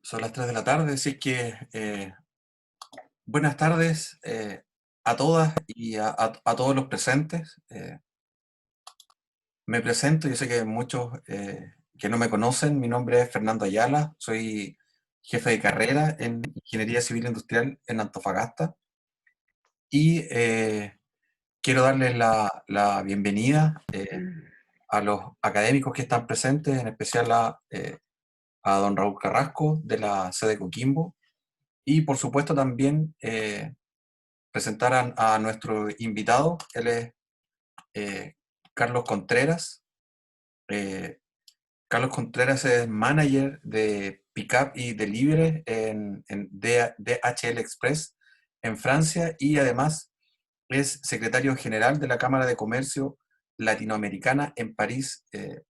Son las 3 de la tarde, así que buenas tardes a todas y a todos los presentes. Me presento, yo sé que hay muchos que no me conocen. Mi nombre es Fernando Ayala, soy jefe de carrera en Ingeniería Civil Industrial en Antofagasta y quiero darles la bienvenida a los académicos que están presentes, en especial a don Raúl Carrasco de la sede Coquimbo y por supuesto también presentar a nuestro invitado. Él es eh, Carlos Contreras. Eh, Carlos Contreras es manager de Pickup y Delivery en DHL Express en Francia y además es secretario general de la Cámara de Comercio Latinoamericana en París,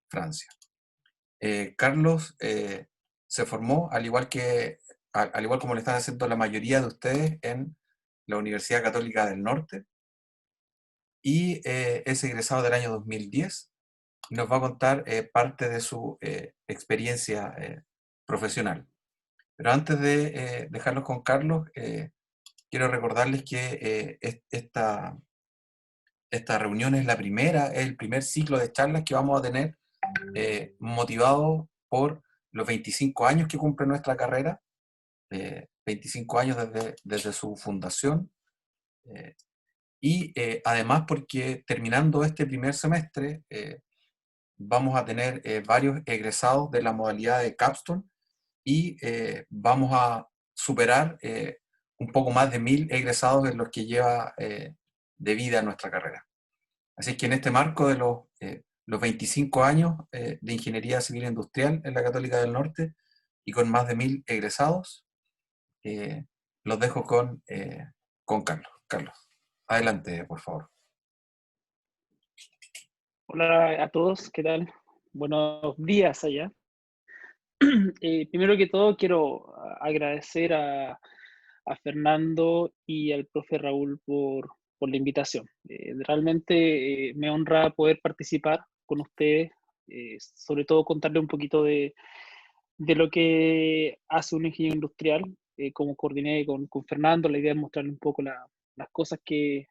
Francia. Carlos se formó, al igual como le están haciendo la mayoría de ustedes, en la Universidad Católica del Norte, y es egresado del año 2010 y nos va a contar parte de su experiencia profesional. Pero antes de dejarlos con Carlos, quiero recordarles que esta reunión es es el primer ciclo de charlas que vamos a tener motivado por los 25 años que cumple nuestra carrera, 25 años desde su fundación. Además porque terminando este primer semestre vamos a tener varios egresados de la modalidad de Capstone y vamos a superar un poco más de 1000 egresados en los que lleva de vida nuestra carrera. Así que en este marco de los 25 años de Ingeniería Civil Industrial en la Católica del Norte y con más de 1000 egresados, eh, los dejo con Carlos. Carlos, adelante, por favor. Hola a todos, ¿qué tal? Buenos días allá. Primero que todo, quiero agradecer a Fernando y al profe Raúl por la invitación. Realmente me honra poder participar con ustedes, sobre todo contarle un poquito de lo que hace un ingeniero industrial. Como coordiné con Fernando, la idea es mostrarle un poco las cosas que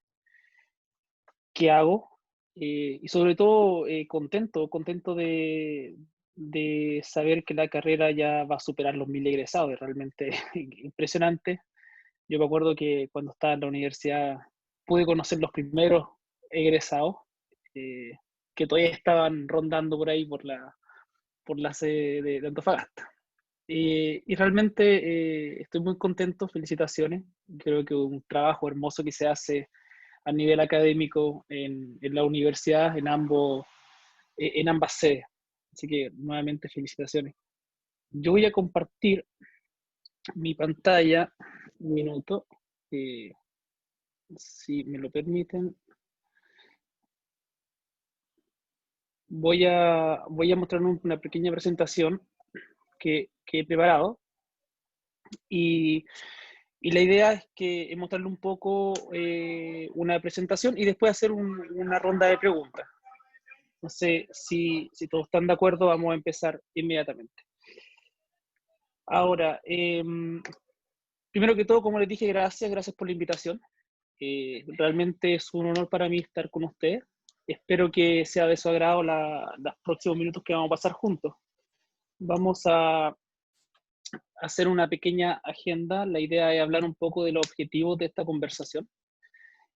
hago. Y sobre todo contento de saber que la carrera ya va a superar los 1000 egresados. Es realmente impresionante. Yo me acuerdo que cuando estaba en la universidad pude conocer los primeros egresados, eh, que todavía estaban rondando por ahí por la sede de Antofagasta. Y realmente estoy muy contento, felicitaciones. Creo que un trabajo hermoso que se hace a nivel académico en la universidad, en ambas sedes. Así que nuevamente felicitaciones. Yo voy a compartir mi pantalla un minuto, eh, si me lo permiten. Voy a mostrar una pequeña presentación que he preparado y, y la idea es que mostrarle un poco una presentación y después hacer una ronda de preguntas. No sé si todos están de acuerdo, vamos a empezar inmediatamente. Ahora, primero que todo, como les dije, gracias por la invitación. Realmente es un honor para mí estar con ustedes. Espero que sea de su agrado los próximos minutos que vamos a pasar juntos. Vamos a hacer una pequeña agenda. La idea es hablar un poco de los objetivos de esta conversación.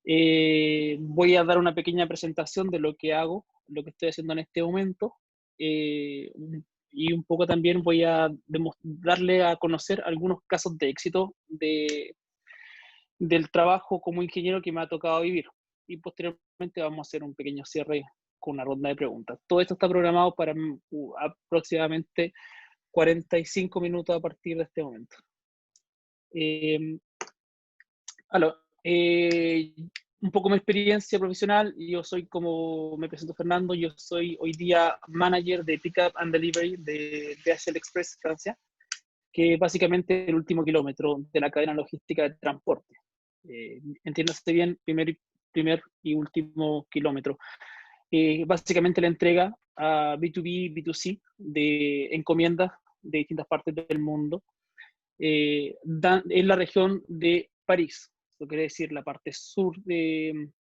Voy a dar una pequeña presentación de lo que hago, lo que estoy haciendo en este momento, y un poco también voy a darle a conocer algunos casos de éxito del trabajo como ingeniero que me ha tocado vivir. Y posteriormente vamos a hacer un pequeño cierre con una ronda de preguntas. Todo esto está programado para aproximadamente 45 minutos a partir de este momento. Eh, aló, eh, un poco mi experiencia profesional. Yo soy, como me presento Fernando, yo soy hoy día manager de Pickup and Delivery de DHL Express Francia, que es básicamente el último kilómetro de la cadena logística de transporte. Entiéndase bien, primer y último kilómetro. Básicamente la entrega a B2B, B2C de encomiendas de distintas partes del mundo. es la región de París. Eso quiere decir la parte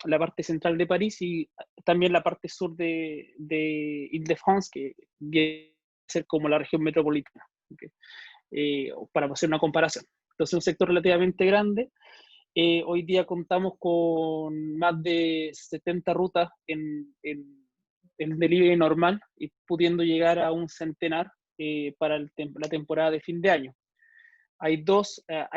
la parte central de París y también la parte sur de Île-de-France, que viene a ser como la región metropolitana, ¿okay? Para hacer una comparación. Entonces, un sector relativamente grande. Hoy día contamos con más de 70 rutas en delivery normal y pudiendo llegar a un centenar para la temporada de fin de año. Hay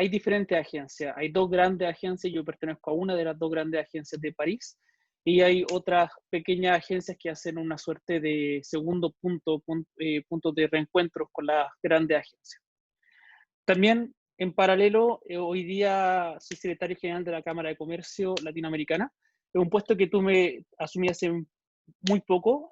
diferentes agencias, hay dos grandes agencias, yo pertenezco a una de las dos grandes agencias de París, y hay otras pequeñas agencias que hacen una suerte de segundo punto de reencuentros con las grandes agencias. También, en paralelo, hoy día soy secretario general de la Cámara de Comercio Latinoamericana. Es un puesto que tú me asumí hace muy poco.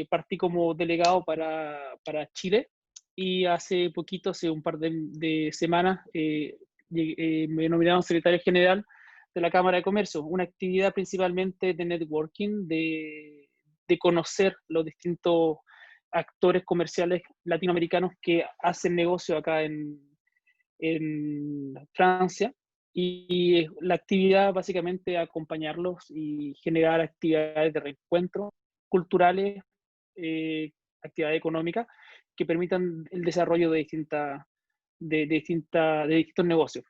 Partí como delegado para Chile y hace poquito, hace un par de semanas, me nominaron secretario general de la Cámara de Comercio. Una actividad principalmente de networking, de conocer los distintos actores comerciales latinoamericanos que hacen negocio acá en Francia, y la actividad básicamente acompañarlos y generar actividades de reencuentro culturales, actividades económicas que permitan el desarrollo de distintos negocios.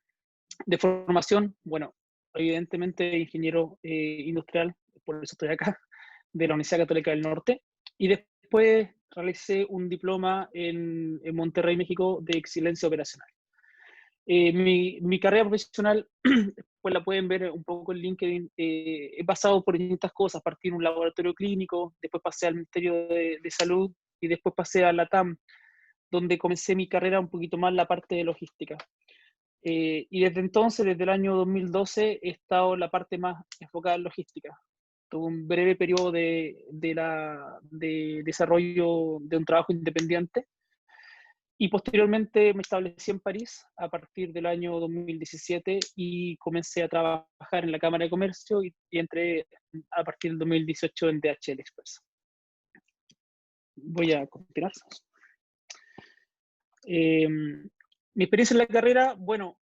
De formación, bueno, evidentemente ingeniero industrial, por eso estoy acá, de la Universidad Católica del Norte, y después realicé un diploma en Monterrey, México, de excelencia operacional. Mi carrera profesional, pues la pueden ver un poco en LinkedIn, he pasado por distintas cosas, partí en un laboratorio clínico, después pasé al Ministerio de Salud y después pasé a la TAM, donde comencé mi carrera un poquito más la parte de logística. Y desde entonces, desde el año 2012, he estado en la parte más enfocada en logística. Tuve un breve periodo de desarrollo de un trabajo independiente y posteriormente me establecí en París a partir del año 2017 y comencé a trabajar en la Cámara de Comercio y entré a partir del 2018 en DHL Express. Voy a continuar. Mi experiencia en la carrera, bueno,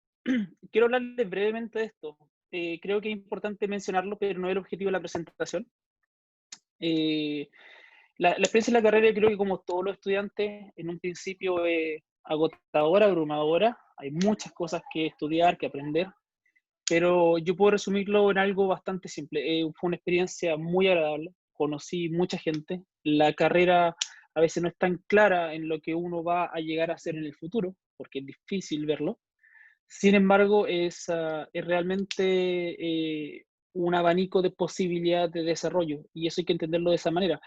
quiero hablarles brevemente de esto. Creo que es importante mencionarlo, pero no es el objetivo de la presentación. La experiencia en la carrera, creo que como todos los estudiantes, en un principio es agotadora, abrumadora. Hay muchas cosas que estudiar, que aprender, pero yo puedo resumirlo en algo bastante simple. Fue una experiencia muy agradable, conocí mucha gente. La carrera a veces no es tan clara en lo que uno va a llegar a hacer en el futuro, porque es difícil verlo. Sin embargo, es realmente un abanico de posibilidades de desarrollo, y eso hay que entenderlo de esa manera.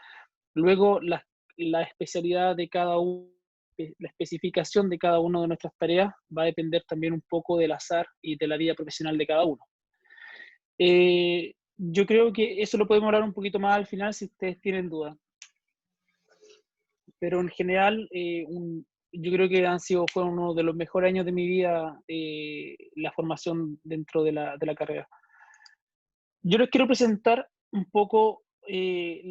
Luego, la especialidad de cada uno, la especificación de cada una de nuestras tareas va a depender también un poco del azar y de la vida profesional de cada uno. Yo creo que eso lo podemos hablar un poquito más al final si ustedes tienen dudas. Pero en general, yo creo que fue uno de los mejores años de mi vida, la formación dentro de la carrera. Yo les quiero presentar un poco qué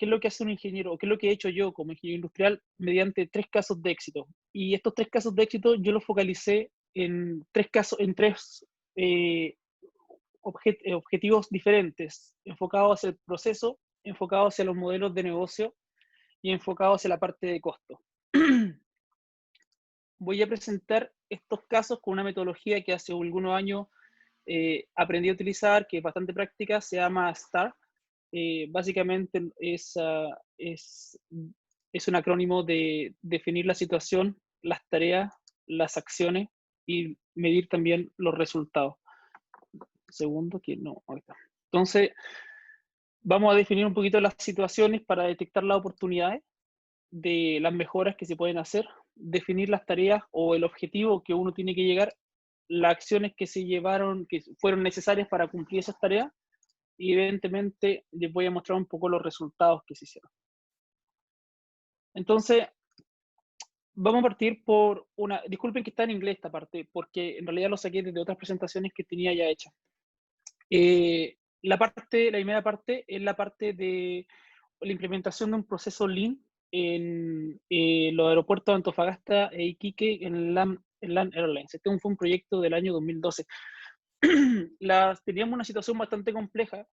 es lo que hace un ingeniero, o qué es lo que he hecho yo como ingeniero industrial mediante 3 casos de éxito. Y estos 3 casos de éxito yo los focalicé en 3 casos, en 3 objetivos diferentes, enfocados hacia el proceso, enfocados hacia los modelos de negocio y enfocados hacia la parte de costo. Voy a presentar estos casos con una metodología que hace algunos años aprendí a utilizar, que es bastante práctica, se llama STAR. Básicamente es un acrónimo de definir la situación, las tareas, las acciones y medir también los resultados. Segundo, que no, ahorita. Entonces, vamos a definir un poquito las situaciones para detectar las oportunidades de las mejoras que se pueden hacer, definir las tareas o el objetivo que uno tiene que llegar, las acciones que se llevaron, que fueron necesarias para cumplir esas tareas, y evidentemente les voy a mostrar un poco los resultados que se hicieron. Entonces, vamos a partir por disculpen que está en inglés esta parte, porque en realidad lo saqué desde otras presentaciones que tenía ya hechas. La primera parte es la parte de la implementación de un proceso Lean en los aeropuertos de Antofagasta e Iquique en en LAN Airlines. Este fue un proyecto del año 2012. Teníamos una situación bastante compleja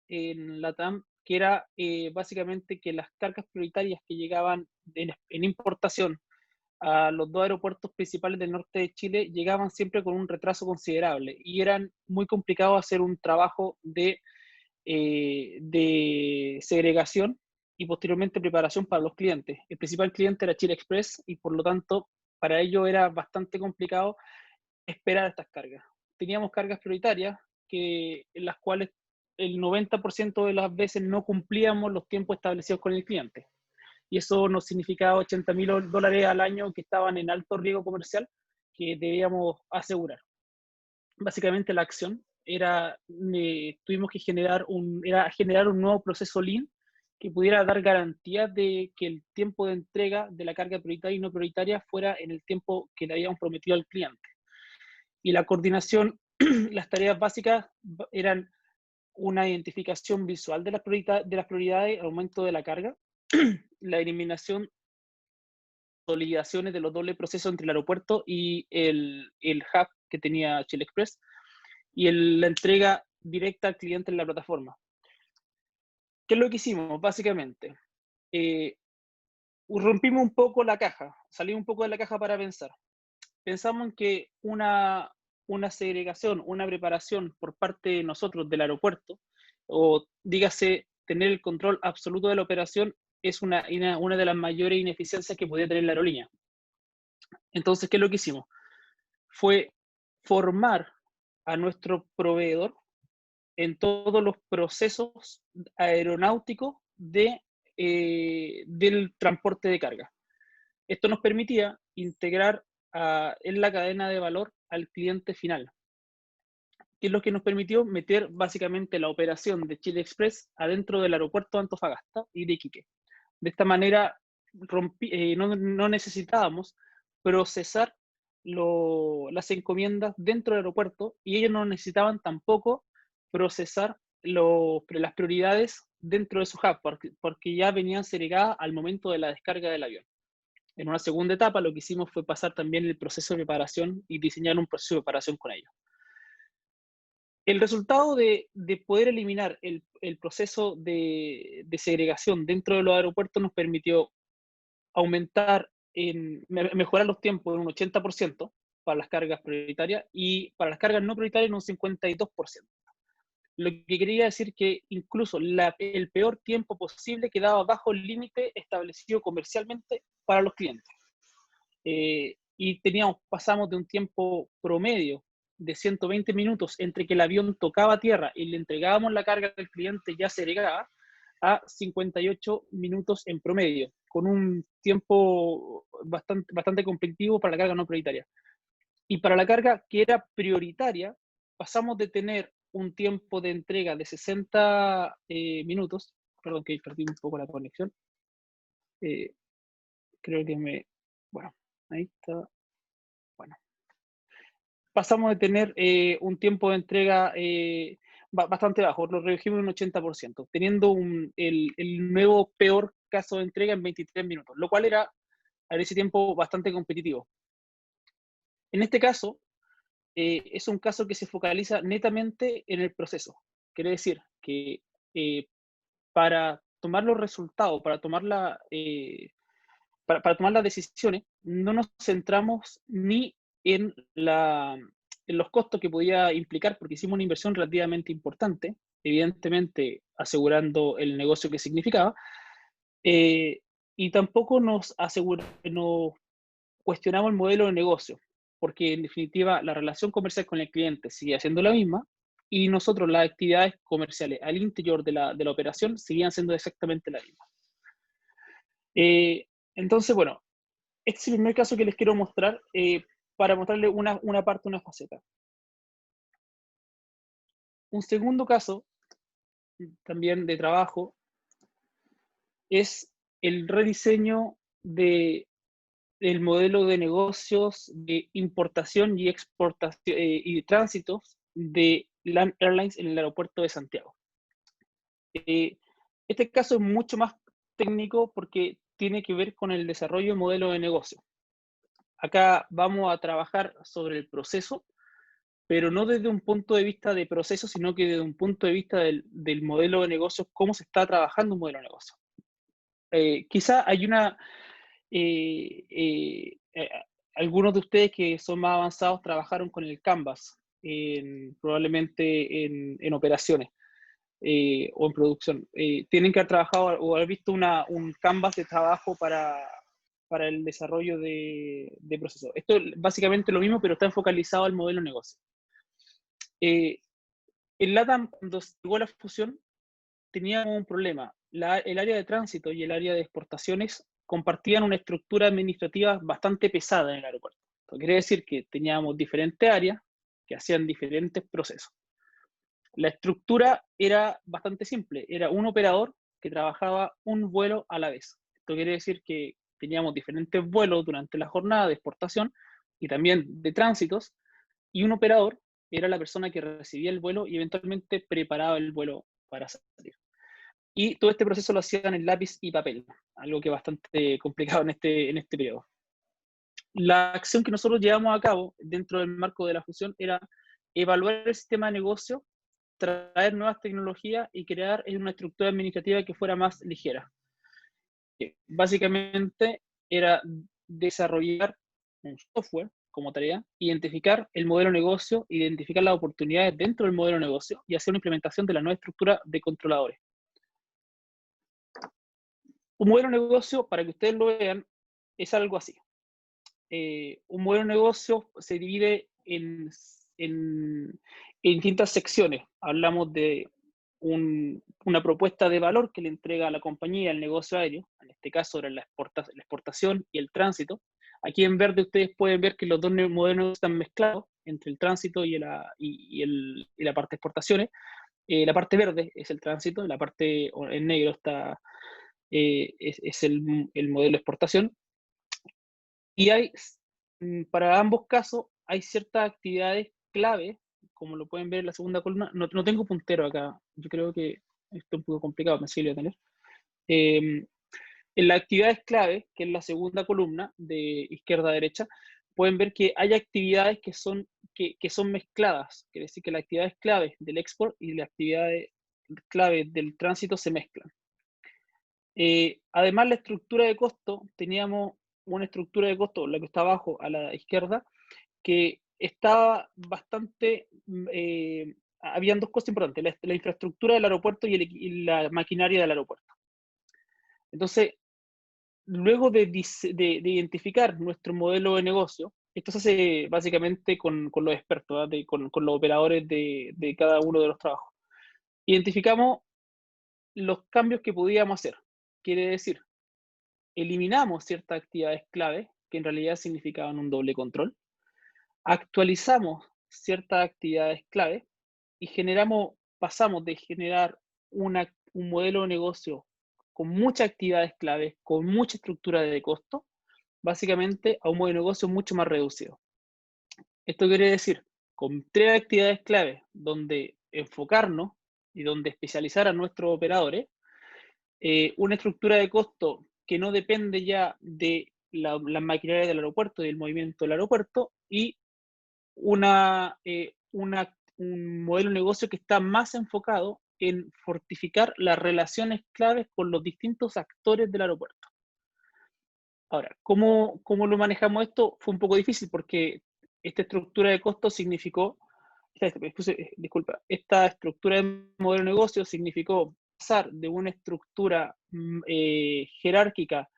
en LATAM, que era básicamente que las cargas prioritarias que llegaban en importación a los dos aeropuertos principales del norte de Chile llegaban siempre con un retraso considerable y eran muy complicado hacer un trabajo de segregación y posteriormente preparación para los clientes. El principal cliente era Chile Express y por lo tanto para ello era bastante complicado esperar estas cargas. Teníamos cargas prioritarias en las cuales el 90% de las veces no cumplíamos los tiempos establecidos con el cliente. Y eso nos significaba $80.000 al año que estaban en alto riesgo comercial que debíamos asegurar. Básicamente la acción era, tuvimos que generar un nuevo proceso Lean que pudiera dar garantías de que el tiempo de entrega de la carga prioritaria y no prioritaria fuera en el tiempo que le habíamos prometido al cliente. Y la coordinación, las tareas básicas eran una identificación visual de las prioridades, aumento de la carga, la eliminación, consolidaciones de los dobles procesos entre el aeropuerto y el hub que tenía Chile Express, y la entrega directa al cliente en la plataforma. ¿Qué es lo que hicimos? Básicamente, rompimos un poco la caja, salimos un poco de la caja para pensar. Pensamos en que una segregación, una preparación por parte de nosotros del aeropuerto, o dígase, tener el control absoluto de la operación, es una de las mayores ineficiencias que podía tener la aerolínea. Entonces, ¿qué es lo que hicimos? Fue formar a nuestro proveedor en todos los procesos aeronáuticos del transporte de carga. Esto nos permitía integrar en la cadena de valor al cliente final, que es lo que nos permitió meter básicamente la operación de Chile Express adentro del aeropuerto de Antofagasta y de Iquique. De esta manera no necesitábamos procesar las encomiendas dentro del aeropuerto y ellos no necesitaban tampoco procesar las prioridades dentro de su hub, porque ya venían segregadas al momento de la descarga del avión. En una segunda etapa lo que hicimos fue pasar también el proceso de preparación y diseñar un proceso de preparación con ellos. El resultado de poder eliminar el proceso de segregación dentro de los aeropuertos nos permitió mejorar los tiempos en un 80% para las cargas prioritarias y para las cargas no prioritarias en un 52%. Lo que quería decir que incluso el peor tiempo posible quedaba bajo el límite establecido comercialmente para los clientes. Y pasamos de un tiempo promedio de 120 minutos entre que el avión tocaba tierra y le entregábamos la carga al cliente ya segregada a 58 minutos en promedio, con un tiempo bastante competitivo para la carga no prioritaria. Y para la carga que era prioritaria, pasamos de tener un tiempo de entrega de 60 minutos, perdón que perdí un poco la conexión, creo que bueno, ahí está, bueno. Pasamos de tener un tiempo de entrega bastante bajo, lo redujimos un 80%, teniendo el nuevo peor caso de entrega en 23 minutos, lo cual era a ese tiempo bastante competitivo. En este caso, es un caso que se focaliza netamente en el proceso. Quiere decir que para tomar los resultados, para tomar para tomar las decisiones, no nos centramos ni en los costos que podía implicar, porque hicimos una inversión relativamente importante, evidentemente asegurando el negocio que significaba, y tampoco nos cuestionamos el modelo de negocio, porque en definitiva la relación comercial con el cliente sigue siendo la misma y nosotros las actividades comerciales al interior de la operación seguían siendo exactamente la misma. Entonces, bueno, este es el primer caso que les quiero mostrar para mostrarles una parte, una faceta. Un segundo caso, también de trabajo, es el rediseño del modelo de negocios de importación y exportación y tránsitos de LAN Airlines en el aeropuerto de Santiago. Este caso es mucho más técnico porque tiene que ver con el desarrollo de modelo de negocio. acá vamos a trabajar sobre el proceso, pero no desde un punto de vista de proceso, sino que desde un punto de vista del modelo de negocio, cómo se está trabajando un modelo de negocio. Quizá hay una, eh, eh, eh, algunos de ustedes que son más avanzados trabajaron con el Canvas, probablemente en operaciones o en producción. Tienen que haber trabajado o haber visto un Canvas de trabajo para el desarrollo de procesos. Esto es básicamente lo mismo, pero está focalizado al modelo de negocio. En LATAM, cuando llegó la fusión, teníamos un problema. El área de tránsito y el área de exportaciones compartían una estructura administrativa bastante pesada en el aeropuerto. Esto quiere decir que teníamos diferentes áreas que hacían diferentes procesos. La estructura era bastante simple. Era un operador que trabajaba un vuelo a la vez. Esto quiere decir que teníamos diferentes vuelos durante la jornada de exportación y también de tránsitos, y un operador era la persona que recibía el vuelo y eventualmente preparaba el vuelo para salir. Y todo este proceso lo hacían en lápiz y papel, algo que es bastante complicado en este periodo. La acción que nosotros llevamos a cabo dentro del marco de la fusión era evaluar el sistema de negocio, traer nuevas tecnologías y crear una estructura administrativa que fuera más ligera. Básicamente era desarrollar un software como tarea, identificar el modelo de negocio, identificar las oportunidades dentro del modelo de negocio y hacer una implementación de la nueva estructura de controladores. Un modelo de negocio, para que ustedes lo vean, es algo así. Un modelo de negocio se divide en distintas secciones. Hablamos de una propuesta de valor que le entrega a la compañía el negocio aéreo, en este caso era la exportación y el tránsito. Aquí en verde ustedes pueden ver que los dos modelos están mezclados entre el tránsito y la parte de exportaciones. La parte verde es el tránsito, la parte en negro está, es el modelo de exportación. Y para ambos casos, hay ciertas actividades clave, como lo pueden ver en la segunda columna. No tengo puntero acá, yo creo que esto es un poco complicado, me sirve tener. En las actividades clave, que es la segunda columna de izquierda a derecha, pueden ver que hay actividades que son mezcladas, quiere decir que las actividades clave del export y las actividades clave del tránsito se mezclan. Además, la estructura de costo, teníamos una estructura de costo, la que está abajo a la izquierda, que estaba bastante, habían dos cosas importantes, la infraestructura del aeropuerto y la maquinaria del aeropuerto. Entonces, luego de identificar nuestro modelo de negocio, esto se hace básicamente con los expertos, con los operadores de cada uno de los trabajos. Identificamos los cambios que podíamos hacer. Quiere decir, eliminamos ciertas actividades clave que en realidad significaban un doble control, actualizamos ciertas actividades clave y pasamos de generar un modelo de negocio con muchas actividades claves, con mucha estructura de costo, básicamente a un modelo de negocio mucho más reducido. Esto quiere decir, con 3 actividades claves donde enfocarnos y donde especializar a nuestros operadores, una estructura de costo que no depende ya de la maquinaria del aeropuerto y del movimiento del aeropuerto, y un modelo de negocio que está más enfocado en fortificar las relaciones claves con los distintos actores del aeropuerto. Ahora, ¿cómo lo manejamos esto? Fue un poco difícil porque esta estructura de costos significó, disculpa, esta estructura de modelo de negocio significó pasar de una estructura jerárquica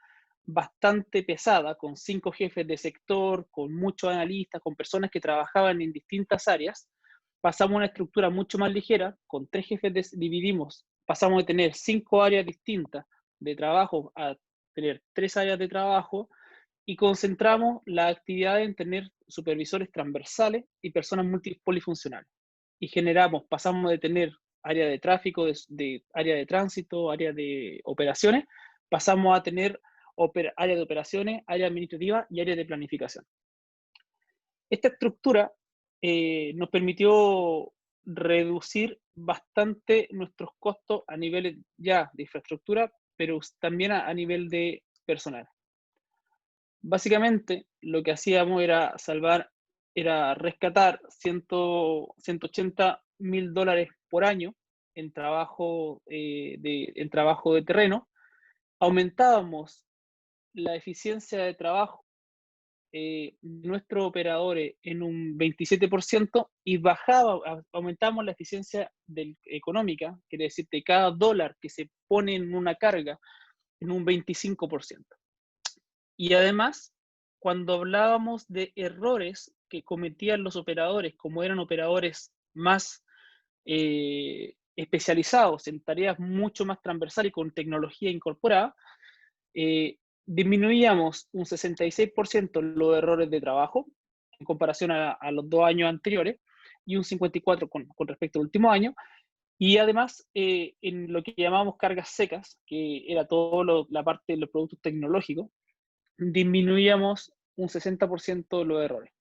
bastante pesada, con 5 jefes de sector, con muchos analistas, con personas que trabajaban en distintas áreas, pasamos a una estructura mucho más ligera, con 3 jefes dividimos, pasamos de tener 5 áreas distintas de trabajo a tener 3 áreas de trabajo, y concentramos la actividad en tener supervisores transversales y personas polifuncionales. Y pasamos de tener área de tráfico, área de tránsito, área de operaciones, pasamos a tener área de operaciones, área administrativa y área de planificación. Esta estructura nos permitió reducir bastante nuestros costos a nivel ya de infraestructura, pero también a nivel de personal. Básicamente, lo que hacíamos era rescatar 180.000 dólares por año en trabajo de terreno. Aumentábamos la eficiencia de trabajo nuestros operadores en un 27% y aumentamos la eficiencia económica, quiere decir, de cada dólar que se pone en una carga, en un 25%. Y además, cuando hablábamos de errores que cometían los operadores, como eran operadores más especializados en tareas mucho más transversales y con tecnología incorporada, eh, disminuíamos un 66% los errores de trabajo en comparación a los 2 años anteriores y un 54% con respecto al último año. Y además, en lo que llamamos cargas secas, que era toda la parte de los productos tecnológicos, disminuíamos un 60% de los errores.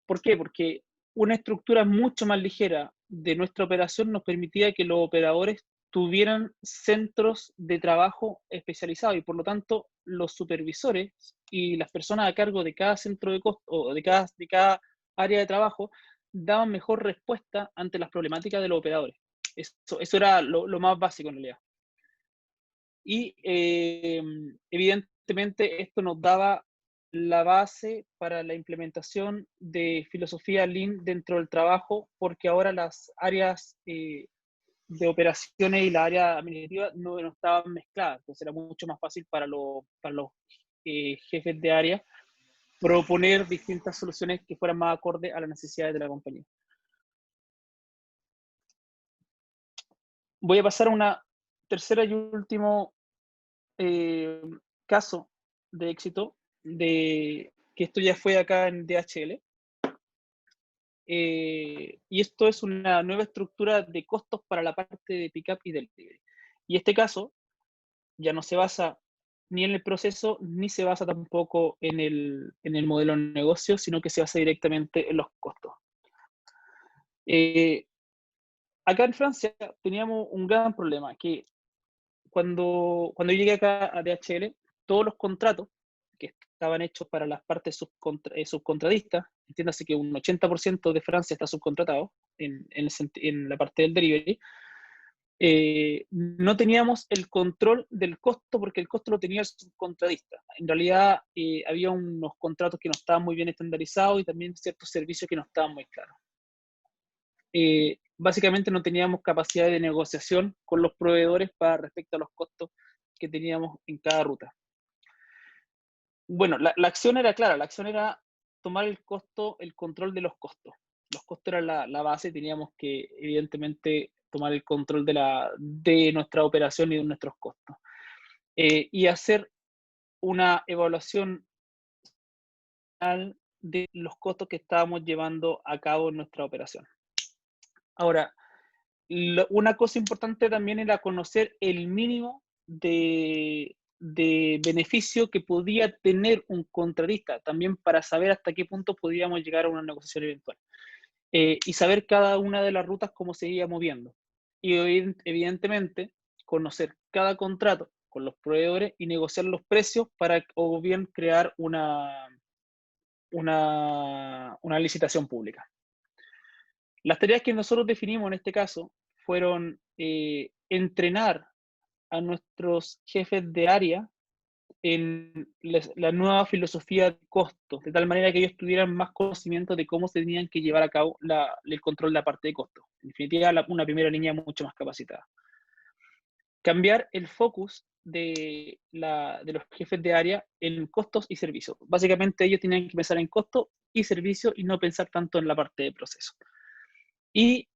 ¿Por qué? Porque una estructura mucho más ligera de nuestra operación nos permitía que los operadores tuvieran centros de trabajo especializados y por lo tanto los supervisores y las personas a cargo de cada centro de costo o de cada área de trabajo daban mejor respuesta ante las problemáticas de los operadores. Eso era lo más básico en realidad. Y evidentemente esto nos daba la base para la implementación de filosofía Lean dentro del trabajo, porque ahora las áreas de operaciones y la área administrativa no estaban mezcladas, entonces era mucho más fácil para los jefes de área proponer distintas soluciones que fueran más acordes a las necesidades de la compañía. Voy a pasar a una tercera y último caso de éxito, que esto ya fue acá en DHL. Y esto es una nueva estructura de costos para la parte de pickup y delivery. Y este caso ya no se basa ni en el proceso, ni se basa tampoco en el modelo de negocio, sino que se basa directamente en los costos. Acá en Francia teníamos un gran problema, que cuando yo llegué acá a DHL, todos los contratos que estaban hechos para las partes subcontratistas, entiéndase que un 80% de Francia está subcontratado en la parte del delivery, no teníamos el control del costo porque el costo lo tenía el subcontratista. En realidad había unos contratos que no estaban muy bien estandarizados y también ciertos servicios que no estaban muy claros. Básicamente no teníamos capacidad de negociación con los proveedores para respecto a los costos que teníamos en cada ruta. Bueno, la acción era clara, la acción era tomar el control de los costos. Los costos eran la base, teníamos que evidentemente tomar el control de nuestra operación y de nuestros costos. Y hacer una evaluación de los costos que estábamos llevando a cabo en nuestra operación. Ahora, una cosa importante también era conocer el mínimo de beneficio que podía tener un contratista, también para saber hasta qué punto podíamos llegar a una negociación eventual. Y saber cada una de las rutas cómo se iba moviendo. Y evidentemente conocer cada contrato con los proveedores y negociar los precios para o bien crear una licitación pública. Las tareas que nosotros definimos en este caso fueron entrenar a nuestros jefes de área en la nueva filosofía de costos, de tal manera que ellos tuvieran más conocimiento de cómo se tenían que llevar a cabo el control de la parte de costos. En definitiva, una primera línea mucho más capacitada. Cambiar el focus de los jefes de área en costos y servicios. Básicamente ellos tenían que pensar en costos y servicios y no pensar tanto en la parte de proceso. Y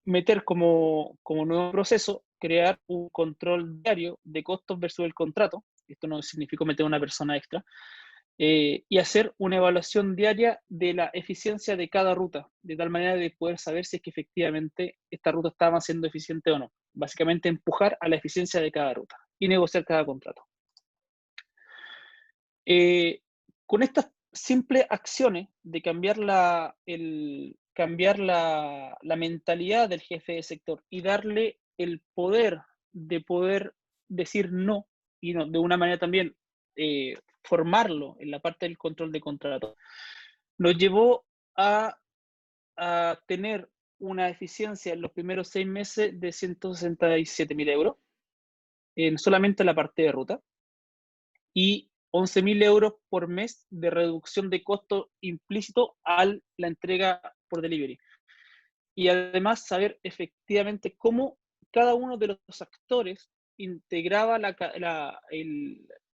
meter como nuevo proceso, crear un control diario de costos versus el contrato. Esto no significa meter una persona extra. Y hacer una evaluación diaria de la eficiencia de cada ruta, de tal manera de poder saber si es que efectivamente esta ruta estaba siendo eficiente o no. Básicamente empujar a la eficiencia de cada ruta y negociar cada contrato. Con estas simples acciones de cambiar la mentalidad del jefe de sector y darle el poder de poder decir no, y no, de una manera también formarlo en la parte del control de contrato, nos llevó a, tener una eficiencia en los primeros 6 meses de 167.000 euros en solamente la parte de ruta y 11.000 euros por mes de reducción de costo implícito a la entrega por delivery. Y además saber efectivamente cómo cada uno de los actores integraba la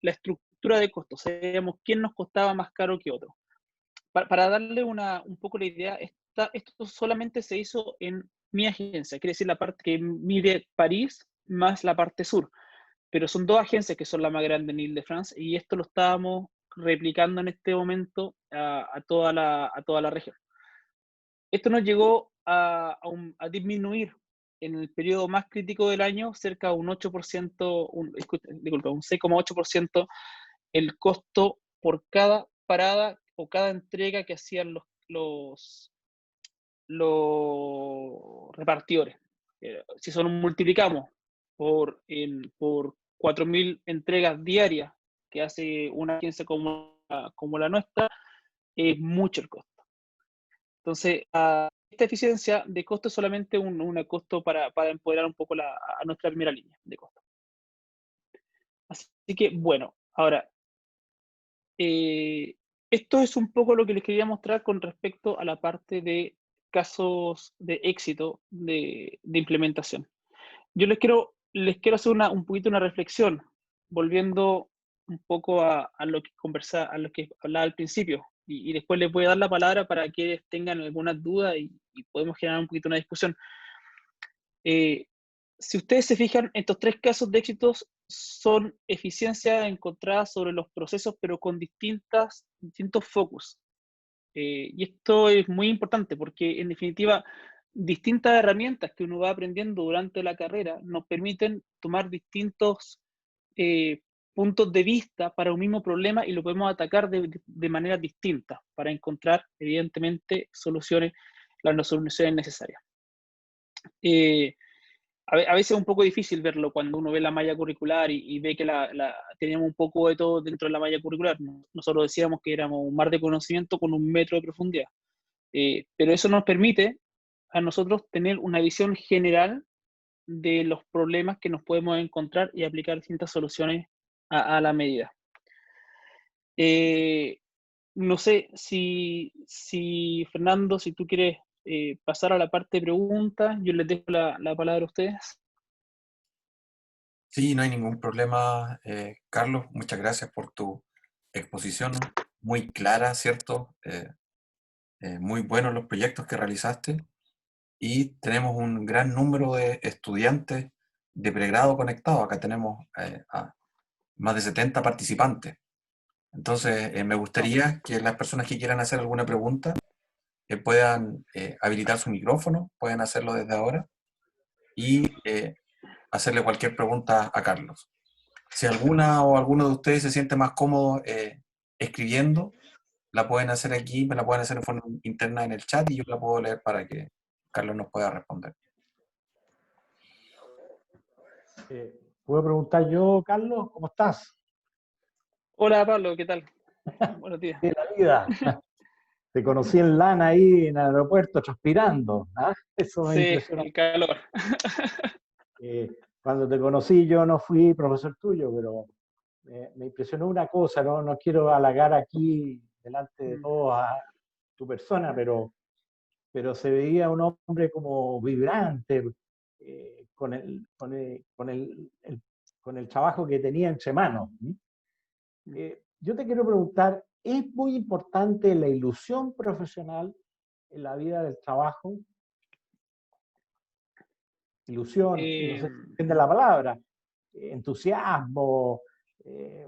estructura de costos. Sabíamos quién nos costaba más caro que otro. Para darle un poco la idea, esto solamente se hizo en mi agencia, quiere decir la parte que mide París más la parte sur, pero son dos agencias que son la más grande en Ile-de-France y esto lo estábamos replicando en este momento a toda la región. Esto nos llegó a disminuir en el periodo más crítico del año cerca de un 8%, disculpa, un 6,8% el costo por cada parada o cada entrega que hacían los repartidores. Si eso lo multiplicamos por 4.000 entregas diarias que hace una agencia como la nuestra, es mucho el costo. Entonces, esta eficiencia de costo es solamente un costo para empoderar un poco a nuestra primera línea de costo. Así que, bueno, ahora, esto es un poco lo que les quería mostrar con respecto a la parte de casos de éxito de implementación. Yo les quiero hacer un poquito una reflexión, volviendo un poco a lo que a lo que hablaba al principio, y después les voy a dar la palabra para que tengan alguna duda y podemos generar un poquito una discusión. Si ustedes se fijan, estos 3 casos de éxitos son eficiencias encontradas sobre los procesos, pero con distintos focus. Y esto es muy importante porque, en definitiva, distintas herramientas que uno va aprendiendo durante la carrera nos permiten tomar distintos puntos de vista para un mismo problema y lo podemos atacar de manera distinta para encontrar, evidentemente, las soluciones necesarias. A veces es un poco difícil verlo cuando uno ve la malla curricular y ve que teníamos un poco de todo dentro de la malla curricular. Nosotros decíamos que éramos un mar de conocimiento con 1 metro de profundidad. Pero eso nos permite a nosotros tener una visión general de los problemas que nos podemos encontrar y aplicar distintas soluciones a la medida. No sé si Fernando, si tú quieres pasar a la parte de preguntas, yo les dejo la palabra a ustedes. Sí, no hay ningún problema, Carlos. Muchas gracias por tu exposición muy clara, ¿cierto? Muy buenos los proyectos que realizaste y tenemos un gran número de estudiantes de pregrado conectados. Acá tenemos a más de 70 participantes. Entonces, me gustaría que las personas que quieran hacer alguna pregunta puedan habilitar su micrófono, pueden hacerlo desde ahora y hacerle cualquier pregunta a Carlos. Si alguna o alguno de ustedes se siente más cómodo escribiendo, la pueden hacer aquí, me la pueden hacer en forma interna en el chat y yo la puedo leer para que Carlos nos pueda responder. ¿Puedo preguntar yo, Carlos? ¿Cómo estás? Hola Pablo, ¿qué tal? Buenos días. De la vida. Te conocí en LAN ahí en el aeropuerto transpirando. ¿Ah? Eso me Sí, impresionó. el calor. Cuando te conocí yo no fui profesor tuyo, pero me impresionó una cosa, ¿no? No quiero halagar aquí delante de todos a tu persona, pero se veía un hombre como vibrante, con el trabajo que tenía entre manos. Yo te quiero preguntar, ¿es muy importante la ilusión profesional en la vida del trabajo? Ilusión, no sé si entiende la palabra, entusiasmo,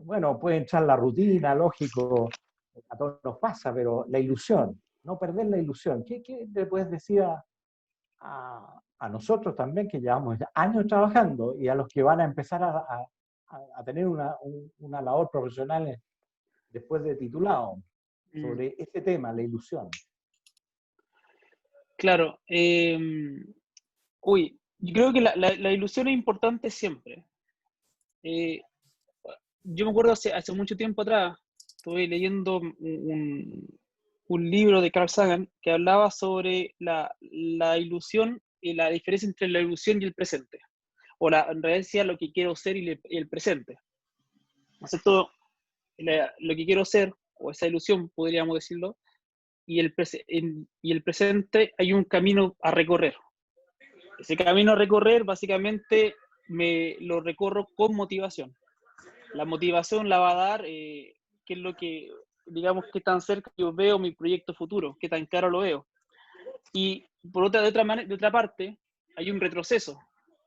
bueno, puede entrar la rutina, lógico, a todos nos pasa, pero la ilusión, no perder la ilusión. ¿Qué le puedes decir a nosotros también, que llevamos años trabajando, y a los que van a empezar a tener una labor profesional después de titulado, sobre este tema, la ilusión? Claro. Yo creo que la ilusión es importante siempre. yo me acuerdo hace mucho tiempo atrás, estuve leyendo un libro de Carl Sagan que hablaba sobre la ilusión y la diferencia entre la ilusión y el presente. O en realidad decía lo que quiero ser y el presente. ¿Cierto? Lo que quiero ser, o esa ilusión, podríamos decirlo, y el presente hay un camino a recorrer. Ese camino a recorrer, básicamente, lo recorro con motivación. La motivación la va a dar, qué es lo que, digamos, qué tan cerca yo veo mi proyecto futuro, qué tan claro lo veo. Y de otra parte, hay un retroceso,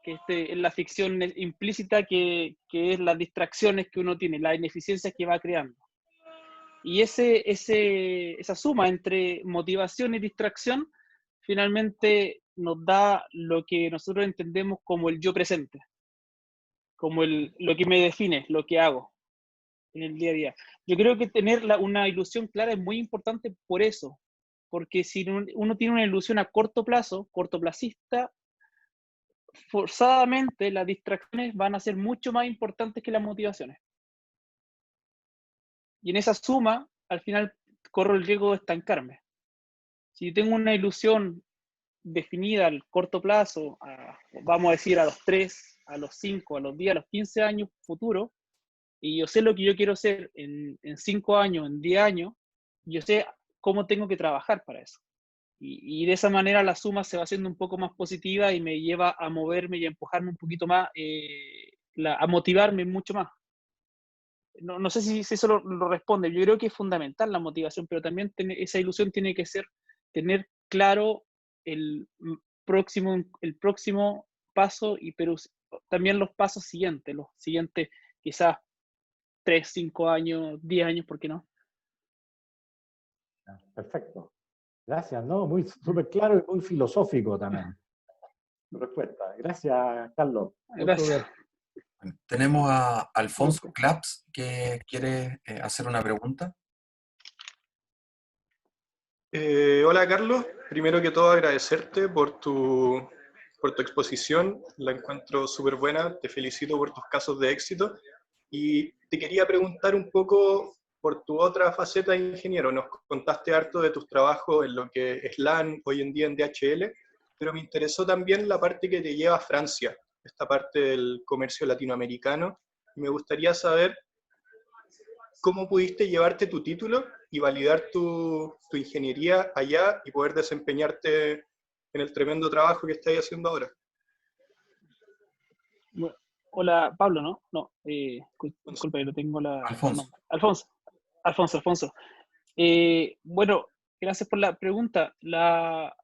que es la ficción implícita que es las distracciones que uno tiene, las ineficiencias que va creando. Y esa suma entre motivación y distracción finalmente nos da lo que nosotros entendemos como el yo presente, como lo que me define, lo que hago en el día a día. Yo creo que tener una ilusión clara es muy importante por eso, porque si uno tiene una ilusión a corto plazo, cortoplacista, forzadamente las distracciones van a ser mucho más importantes que las motivaciones. Y en esa suma, al final, corro el riesgo de estancarme. Si yo tengo una ilusión definida al corto plazo, vamos a decir a los 3, a los 5, a los 10, a los 15 años futuros, y yo sé lo que yo quiero hacer en 5 años, en 10 años, yo sé cómo tengo que trabajar para eso. Y de esa manera la suma se va haciendo un poco más positiva y me lleva a moverme y a empujarme un poquito más, a motivarme mucho más. No sé si eso lo responde. Yo creo que es fundamental la motivación, pero también esa ilusión tiene que ser tener claro el próximo paso, pero también los pasos siguientes, quizás 3, 5 años, 10 años, ¿por qué no? Perfecto. Gracias, ¿no? Muy súper claro y muy filosófico también. Tu respuesta. Gracias, Carlos. Gracias. Bueno, tenemos a Alfonso Claps que quiere hacer una pregunta. Hola Carlos, primero que todo agradecerte por tu exposición, la encuentro súper buena, te felicito por tus casos de éxito y te quería preguntar un poco por tu otra faceta de ingeniero. Nos contaste harto de tus trabajos en lo que es LAN, hoy en día en DHL, pero me interesó también la parte que te lleva a Francia, esta parte del comercio latinoamericano, y me gustaría saber cómo pudiste llevarte tu título y validar tu ingeniería allá y poder desempeñarte en el tremendo trabajo que estás haciendo ahora. Hola, Pablo, ¿no? No, disculpa, yo no tengo Alfonso. No. Alfonso. Bueno, gracias por la pregunta.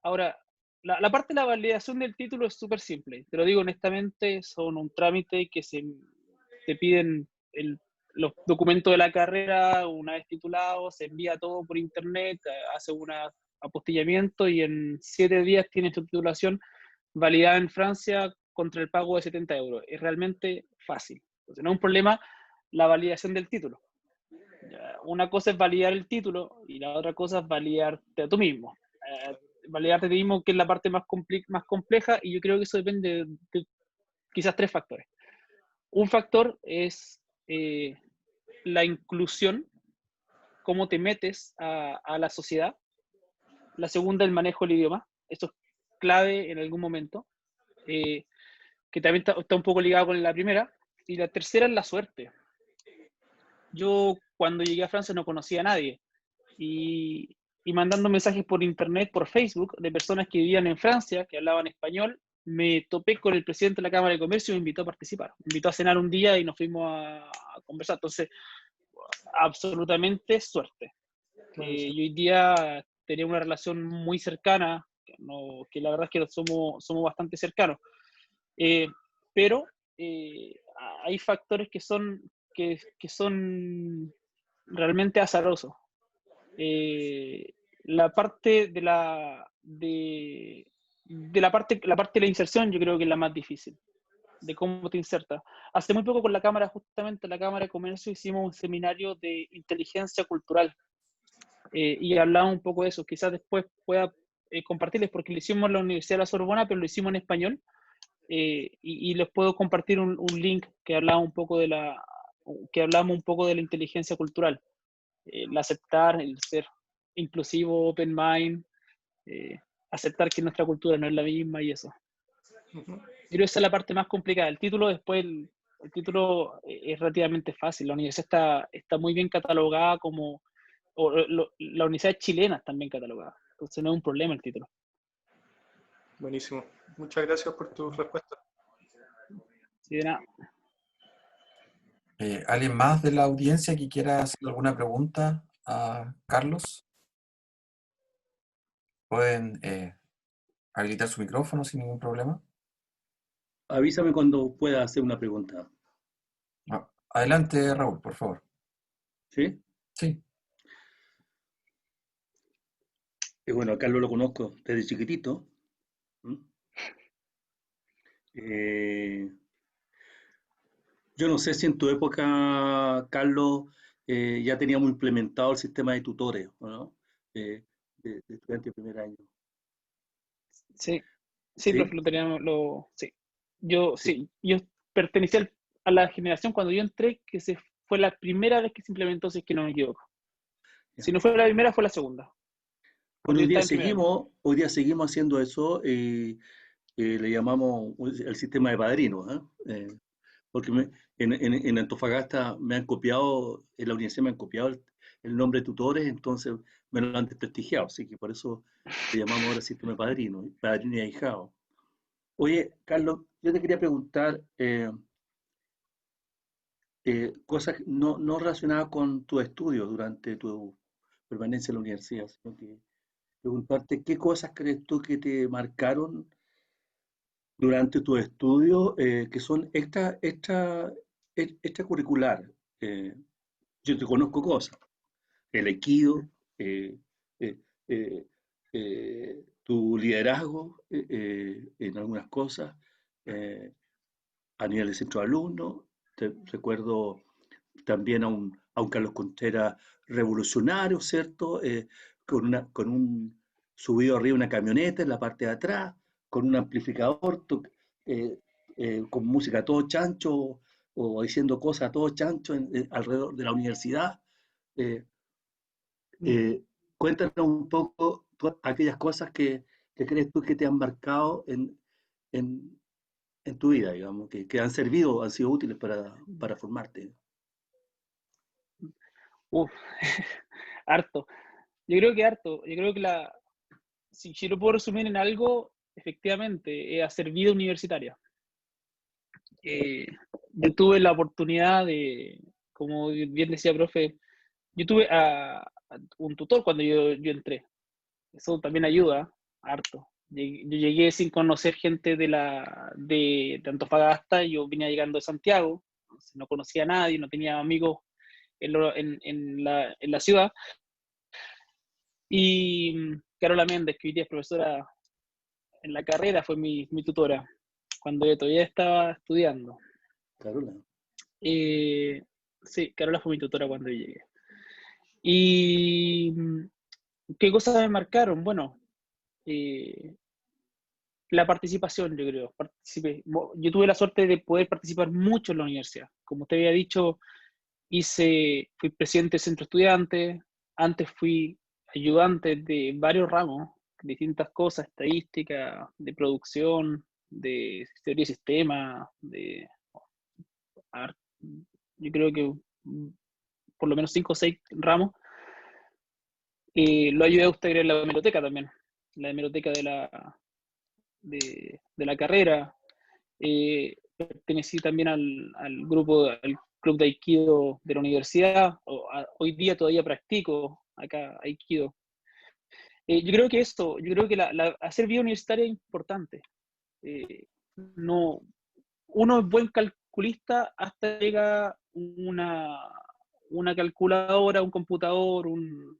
Ahora, la parte de la validación del título es súper simple. Te lo digo honestamente, son un trámite que te piden los documentos de la carrera, una vez titulado, se envía todo por internet, hace un apostillamiento y en 7 días tienes tu titulación validada en Francia contra el pago de 70 euros. Es realmente fácil. Entonces, no es un problema la validación del título. Una cosa es validar el título y la otra cosa es validarte a tú mismo. Validarte a ti mismo, que es la parte más compleja, y yo creo que eso depende de quizás 3 factores. Un factor es la inclusión, cómo te metes a la sociedad. La segunda, el manejo del idioma. Esto es clave en algún momento, que también está un poco ligado con la primera. Y la tercera es la suerte. Yo cuando llegué a Francia no conocía a nadie. Y mandando mensajes por internet, por Facebook, de personas que vivían en Francia, que hablaban español, me topé con el presidente de la Cámara de Comercio y me invitó a participar. Me invitó a cenar un día y nos fuimos a conversar. Entonces, absolutamente suerte. Yo hoy día tenía una relación muy cercana, que la verdad es que somos bastante cercanos. Pero hay factores que son realmente azarosos. La parte de la parte de la inserción yo creo que es la más difícil, de cómo te insertas. Hace muy poco con la Cámara, justamente la Cámara de Comercio, hicimos un seminario de inteligencia cultural y hablaba un poco de eso. Quizás después pueda compartirles, porque lo hicimos en la Universidad de la Sorbona, pero lo hicimos en español, y les puedo compartir un link que hablaba un poco de que hablamos un poco de la inteligencia cultural, el aceptar, el ser inclusivo, open mind, aceptar que nuestra cultura no es la misma y eso. Yo creo que esa es la parte más complicada. El título después, el título es relativamente fácil. La universidad está muy bien catalogada como, la universidad chilena está bien catalogada. Entonces no es un problema el título. Buenísimo. Muchas gracias por tu respuesta. Sí, de nada. ¿Alguien más de la audiencia que quiera hacer alguna pregunta a Carlos? Pueden habilitar su micrófono sin ningún problema. Avísame cuando pueda hacer una pregunta. Adelante, Raúl, por favor. ¿Sí? Sí. Bueno, a Carlos lo conozco desde chiquitito. Yo no sé si en tu época, Carlos, ya teníamos implementado el sistema de tutores, ¿o no? De estudiantes de primer año. Sí, sí, ¿Sí? profe, lo teníamos, sí. Yo, Sí. sí, yo pertenecía a la generación cuando yo entré, que fue la primera vez que se implementó, si es que no me equivoco. Ya. Si no fue la primera, fue la segunda. Bueno, Cuando yo estaba en primer año. hoy día seguimos haciendo eso, le llamamos el sistema de padrinos, porque en Antofagasta me han copiado, en la universidad me han copiado el nombre de tutores, entonces me lo han desprestigiado, así que por eso le llamamos ahora sistema de padrino y ahijado. Oye, Carlos, yo te quería preguntar cosas no relacionadas con tu estudio durante tu permanencia en la universidad, sino que preguntarte qué cosas crees tú que te marcaron durante tu estudio que son extracurricular. Eh, yo te conozco cosas, el Aikido, eh, eh, eh, tu liderazgo en algunas cosas, eh, a nivel de centro de alumnos. Te recuerdo también a un Carlos Contreras revolucionario, ¿cierto? Con un subido arriba una camioneta en la parte de atrás, con un amplificador, con música a todo chancho o diciendo cosas a todo chancho alrededor de la universidad. Eh, eh, Cuéntanos un poco aquellas cosas que crees tú que te han marcado en, en tu vida, digamos, que han servido, han sido útiles para formarte. Uf, harto. Yo creo que harto. Yo creo que si lo puedo resumir en algo, efectivamente, hacer vida universitaria. Yo tuve la oportunidad de, como bien decía profe, yo tuve a un tutor cuando yo entré. Eso también ayuda harto. Yo llegué sin conocer gente de Antofagasta, yo venía llegando de Santiago, no conocía a nadie, no tenía amigos en la ciudad. Y Carola Méndez, que hoy día es profesora en la carrera, fue mi tutora cuando yo todavía estaba estudiando. Carola. Sí, Carola fue mi tutora cuando yo llegué. ¿Y qué cosas me marcaron? Bueno, la participación, yo creo. Yo tuve la suerte de poder participar mucho en la universidad. Como te había dicho, fui presidente del centro estudiante, antes fui ayudante de varios ramos, distintas cosas, estadística, de producción, de teoría de sistema, yo creo que por lo menos 5 o 6 ramos. Lo ayudé a usted a crear la hemeroteca también, la hemeroteca de la carrera. Pertenecí también al club de Aikido de la universidad. Hoy día todavía practico acá Aikido. Yo creo que yo creo que hacer vida universitaria es importante. Uno es buen calculista hasta llega una calculadora, un computador, un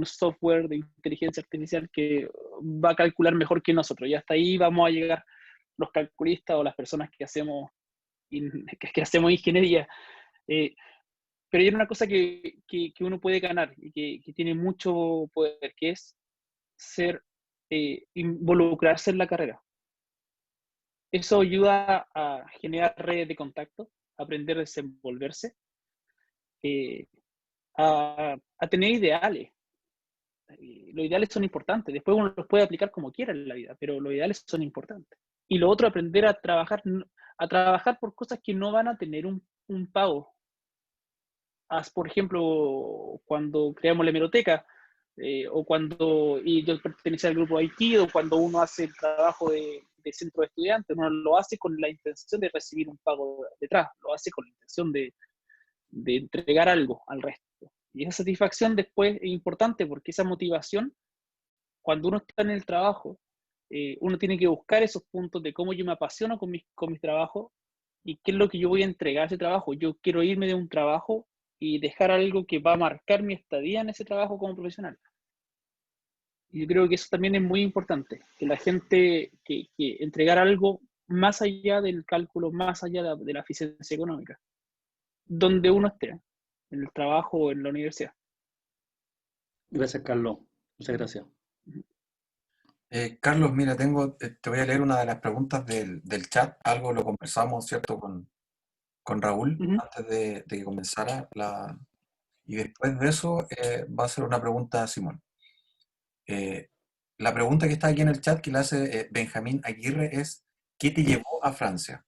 software de inteligencia artificial que va a calcular mejor que nosotros. Y hasta ahí vamos a llegar los calculistas o las personas que hacemos ingeniería. Pero hay una cosa que uno puede ganar y que tiene mucho poder, que es involucrarse en la carrera. Eso ayuda a generar redes de contacto, aprender a desenvolverse, a tener ideales. Los ideales son importantes, después uno los puede aplicar como quiera en la vida, pero los ideales son importantes. Y lo otro, aprender a trabajar por cosas que no van a tener un pago. Por ejemplo, cuando creamos la hemeroteca, y yo pertenecía al grupo Aikido, cuando uno hace el trabajo de centro de estudiantes, uno lo hace con la intención de recibir un pago detrás, lo hace con la intención de entregar algo al resto. Y esa satisfacción después es importante porque esa motivación, cuando uno está en el trabajo, uno tiene que buscar esos puntos de cómo yo me apasiono con mis trabajos y qué es lo que yo voy a entregar a ese trabajo. Yo quiero irme de un trabajo y dejar algo que va a marcar mi estadía en ese trabajo como profesional. Y yo creo que eso también es muy importante, que la gente, que entregar algo más allá del cálculo, más allá de la eficiencia económica, donde uno esté, en el trabajo o en la universidad. Gracias, Carlos. Muchas gracias. Carlos, mira, te voy a leer una de las preguntas del chat. Algo lo conversamos, ¿cierto? Con Raúl antes de que comenzara y después de eso va a ser una pregunta a Simón. La pregunta que está aquí en el chat que le hace Benjamín Aguirre es: ¿qué te llevó a Francia?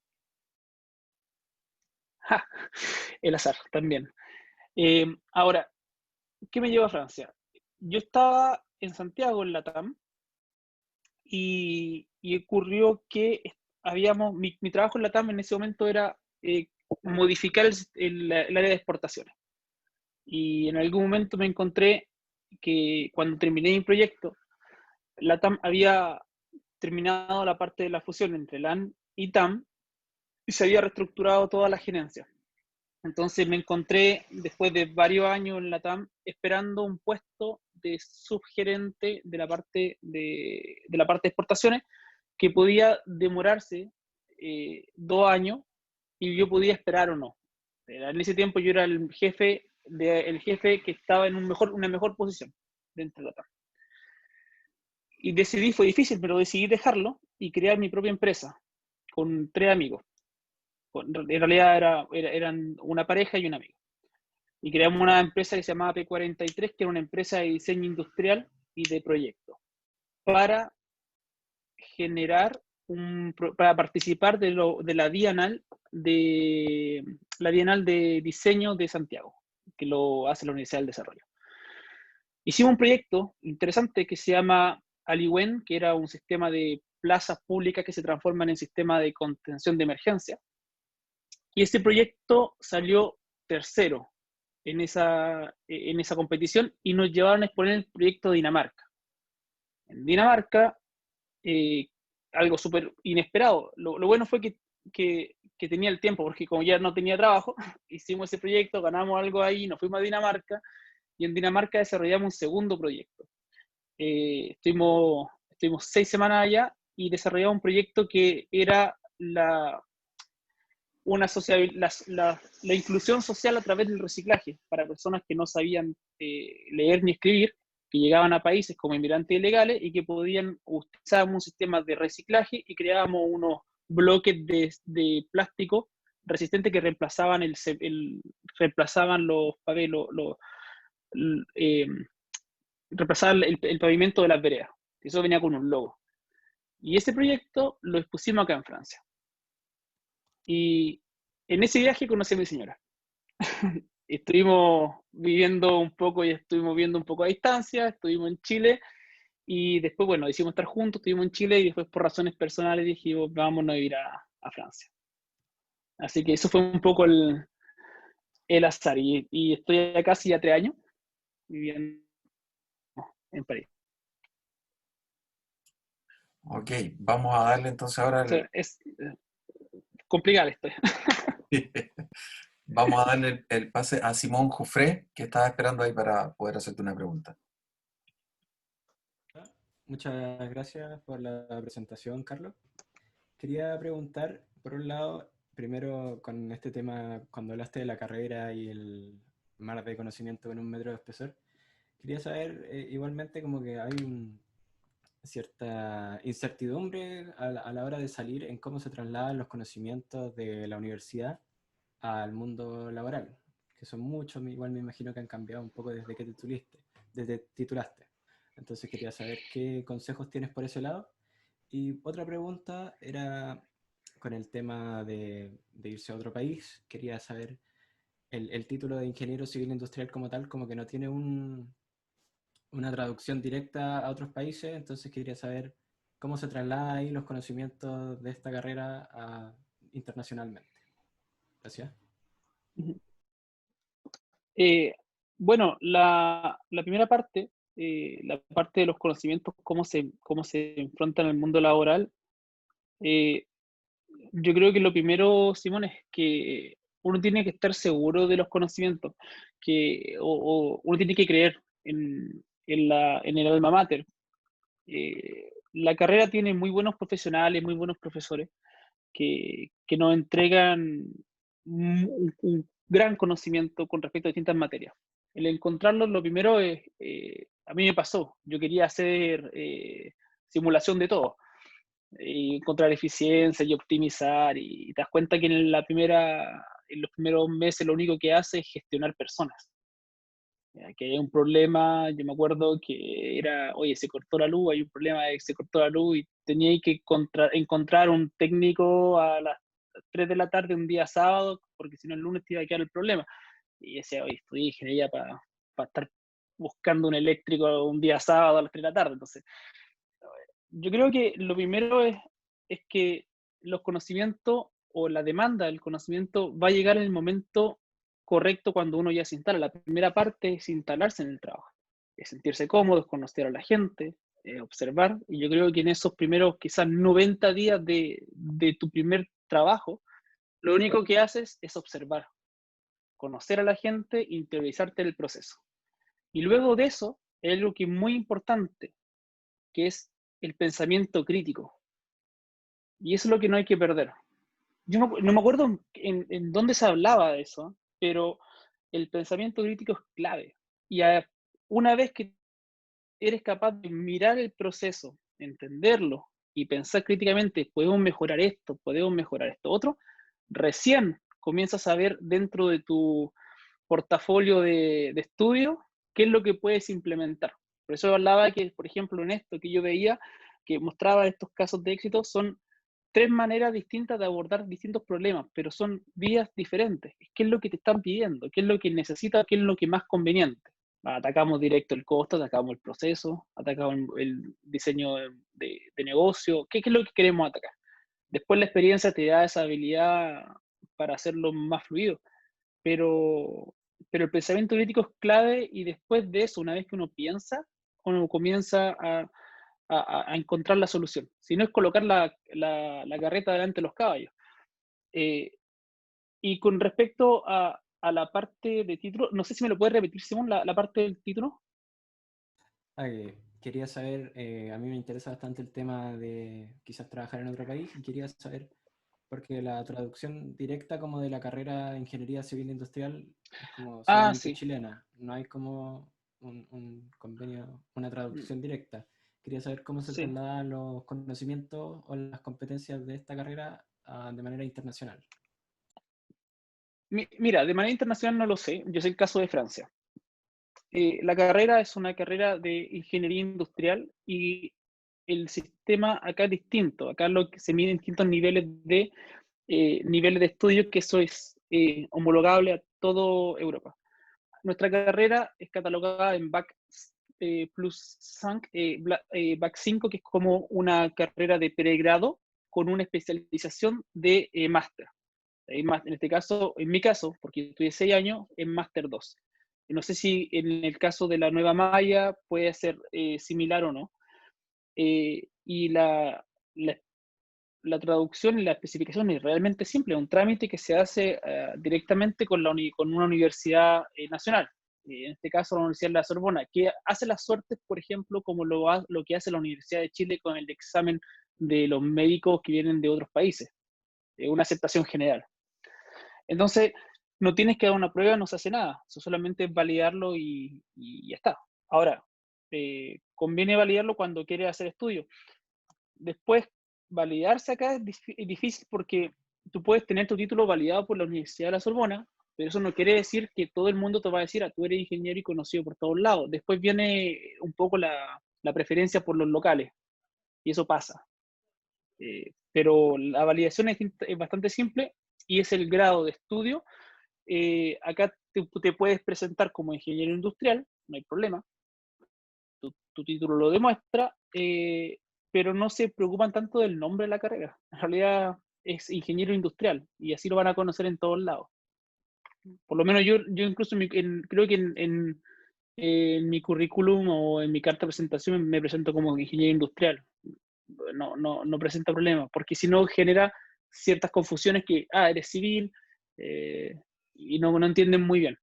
El azar también. Ahora, ¿qué me llevó a Francia? Yo estaba en Santiago, en la TAM, y ocurrió que mi trabajo en la TAM en ese momento era modificar el área de exportaciones. Y en algún momento me encontré que cuando terminé mi proyecto, la TAM había terminado la parte de la fusión entre LAN y TAM y se había reestructurado toda la gerencia. Entonces me encontré, después de varios años en la TAM, esperando un puesto de subgerente de la parte de exportaciones, que podía demorarse 2 años y yo podía esperar o no. En ese tiempo yo era el jefe que estaba en una mejor posición dentro de la TAM. Y fue difícil, pero decidí dejarlo y crear mi propia empresa con 3 amigos. En realidad eran una pareja y un amigo. Y creamos una empresa que se llamaba P43, que era una empresa de diseño industrial y de proyectos, para para participar de la Bienal de Diseño de Santiago, que lo hace la Universidad del Desarrollo. Hicimos un proyecto interesante que se llama Aliwen, que era un sistema de plazas públicas que se transforman en sistema de contención de emergencia. Y ese proyecto salió tercero en esa competición y nos llevaron a exponer el proyecto de Dinamarca. En Dinamarca, algo súper inesperado. Lo bueno fue que tenía el tiempo, porque como ya no tenía trabajo, hicimos ese proyecto, ganamos algo ahí, nos fuimos a Dinamarca, y en Dinamarca desarrollamos un segundo proyecto. Estuvimos 6 semanas allá y desarrollamos un proyecto que era la inclusión social a través del reciclaje para personas que no sabían leer ni escribir, que llegaban a países como inmigrantes ilegales y que utilizábamos un sistema de reciclaje y creábamos unos bloques de plástico resistente que reemplazaban los papeles, reemplazaban el pavimento de las veredas. Eso venía con un logo. Y ese proyecto lo expusimos acá en Francia. Y en ese viaje conocí a mi señora. Estuvimos viviendo un poco y estuvimos viendo un poco a distancia, estuvimos en Chile y después, bueno, decidimos estar juntos, estuvimos en Chile y después por razones personales dijimos, vámonos a ir a Francia. Así que eso fue un poco el azar y estoy acá casi ya 3 años viviendo en París. Ok, vamos a darle entonces ahora... O sea, es complicada la historia. Vamos a darle el pase a Simón Jufré, que estaba esperando ahí para poder hacerte una pregunta. Muchas gracias por la presentación, Carlos. Quería preguntar, por un lado, primero con este tema, cuando hablaste de la carrera y el mar de conocimiento en 1 metro de espesor, quería saber igualmente como que hay cierta incertidumbre a la hora de salir en cómo se trasladan los conocimientos de la universidad al mundo laboral. que son muchos, igual me imagino que han cambiado un poco desde que titulaste. Entonces quería saber qué consejos tienes por ese lado. Y otra pregunta era con el tema de irse a otro país. Quería saber, el título de ingeniero civil industrial como tal, como que no tiene una traducción directa a otros países, entonces quería saber cómo se traslada ahí los conocimientos de esta carrera internacionalmente. Gracias. Bueno, la primera parte, la parte de los conocimientos, cómo se enfrentan al mundo laboral, yo creo que lo primero, Simón, es que uno tiene que estar seguro de los conocimientos, o uno tiene que creer en el alma mater. La carrera tiene muy buenos profesionales, muy buenos profesores que nos entregan un gran conocimiento con respecto a distintas materias. El encontrarlo, lo primero es, a mí me pasó, yo quería hacer simulación de todo, y encontrar eficiencia y optimizar, y te das cuenta que en los primeros meses lo único que hace es gestionar personas. Que hay un problema, yo me acuerdo que era, oye, se cortó la luz, hay un problema de que se cortó la luz y tenía que encontrar un técnico a las 3 de la tarde un día sábado, porque si no el lunes te iba a quedar el problema. Y decía, oye, estudié ingeniería para estar buscando un eléctrico un día sábado a las 3 de la tarde. Entonces, yo creo que lo primero es que los conocimientos o la demanda del conocimiento va a llegar en el momento correcto cuando uno ya se instala. La primera parte es instalarse en el trabajo, es sentirse cómodo, conocer a la gente, observar. Y yo creo que en esos primeros quizás 90 días de tu primer trabajo, lo único que haces es observar, conocer a la gente, interiorizarte en el proceso. Y luego de eso, es algo que es muy importante, que es el pensamiento crítico. Y eso es lo que no hay que perder. Yo no me acuerdo en dónde se hablaba de eso, pero el pensamiento crítico es clave. Y una vez que eres capaz de mirar el proceso, entenderlo y pensar críticamente, podemos mejorar esto otro, recién comienzas a ver dentro de tu portafolio de estudio qué es lo que puedes implementar. Por eso hablaba que, por ejemplo, en esto que yo veía, que mostraba estos casos de éxito, son 3 maneras distintas de abordar distintos problemas, pero son vías diferentes. ¿Qué es lo que te están pidiendo? ¿Qué es lo que necesitas? ¿Qué es lo que es más conveniente? Atacamos directo el costo, atacamos el proceso, atacamos el diseño de negocio. ¿Qué es lo que queremos atacar? Después la experiencia te da esa habilidad para hacerlo más fluido, pero el pensamiento crítico es clave, y después de eso, una vez que uno piensa, uno comienza a encontrar la solución. Si no, es colocar la carreta delante de los caballos. Y con respecto a la parte de título, no sé si me lo puedes repetir, Simón, la parte del título. Quería saber, a mí me interesa bastante el tema de quizás trabajar en otro país, y quería saber, porque la traducción directa como de la carrera de Ingeniería Civil Industrial es como solamente Sí. chilena, no hay como un convenio, una traducción directa. Quería saber cómo se trasladan los conocimientos o las competencias de esta carrera de manera internacional. Mira, de manera internacional no lo sé, yo sé el caso de Francia. La carrera es una carrera de ingeniería industrial, y el sistema acá es distinto. Acá lo que se miden distintos niveles de estudio, que eso es homologable a toda Europa. Nuestra carrera es catalogada en BAC plus 5, BAC 5, que es como una carrera de pregrado con una especialización de máster. En este caso, en mi caso, porque yo estudié 6 años, en máster 2. No sé si en el caso de la nueva malla puede ser similar o no. Y la traducción y la especificación es realmente simple, un trámite que se hace directamente con una universidad nacional, en este caso la Universidad de la Sorbona, que hace las suertes, por ejemplo, como lo que hace la Universidad de Chile con el examen de los médicos que vienen de otros países, una aceptación general. Entonces, no tienes que dar una prueba, no se hace nada, eso solamente es validarlo y ya está. Ahora, conviene validarlo cuando quieres hacer estudio. Después, validarse acá es difícil, porque tú puedes tener tu título validado por la Universidad de la Sorbona, pero eso no quiere decir que todo el mundo te va a decir, tú eres ingeniero y conocido por todos lados. Después viene un poco la preferencia por los locales, y eso pasa. Pero la validación es bastante simple, y es el grado de estudio. Acá te puedes presentar como ingeniero industrial, no hay problema, tu título lo demuestra, pero no se preocupan tanto del nombre de la carrera. En realidad es ingeniero industrial, y así lo van a conocer en todos lados. Por lo menos yo incluso creo que en mi currículum o en mi carta de presentación me presento como ingeniero industrial. No presenta problema, porque si no genera ciertas confusiones que, eres civil, y no entienden muy bien.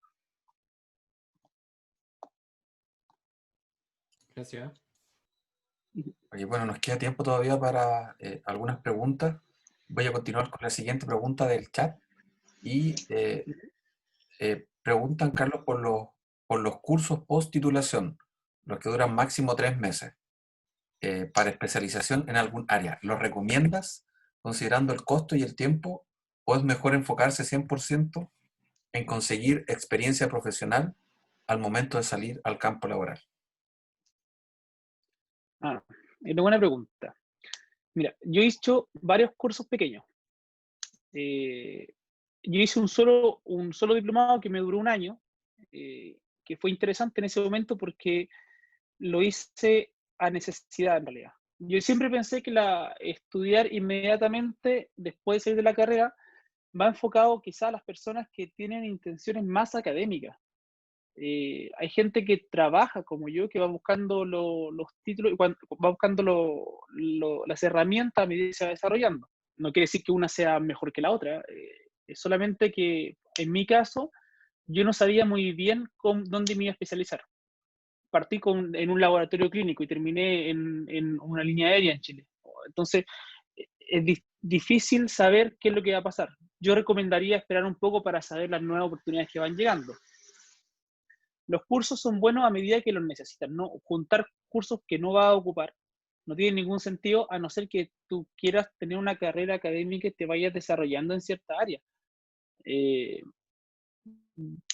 Gracias. Oye, bueno, nos queda tiempo todavía para algunas preguntas. Voy a continuar con la siguiente pregunta del chat. Y preguntan, Carlos, por los cursos post-titulación, los que duran máximo 3 meses, para especialización en algún área. ¿Los recomiendas considerando el costo y el tiempo? ¿O es mejor enfocarse 100% en conseguir experiencia profesional al momento de salir al campo laboral? Es una buena pregunta. Mira, yo he hecho varios cursos pequeños. Yo hice un solo diplomado que me duró 1 año, que fue interesante en ese momento porque lo hice a necesidad en realidad. Yo siempre pensé que estudiar inmediatamente después de salir de la carrera va enfocado quizá a las personas que tienen intenciones más académicas. Hay gente que trabaja como yo, que va buscando los títulos, va buscando las herramientas a medida que se va desarrollando. No quiere decir que una sea mejor que la otra, es solamente que en mi caso yo no sabía muy bien dónde me iba a especializar. Partí en un laboratorio clínico y terminé en una línea aérea en Chile. Entonces, es difícil saber qué es lo que va a pasar. Yo recomendaría esperar un poco para saber las nuevas oportunidades que van llegando. Los cursos son buenos a medida que los necesitas. No juntar cursos que no vas a ocupar no tiene ningún sentido, a no ser que tú quieras tener una carrera académica y te vayas desarrollando en cierta área.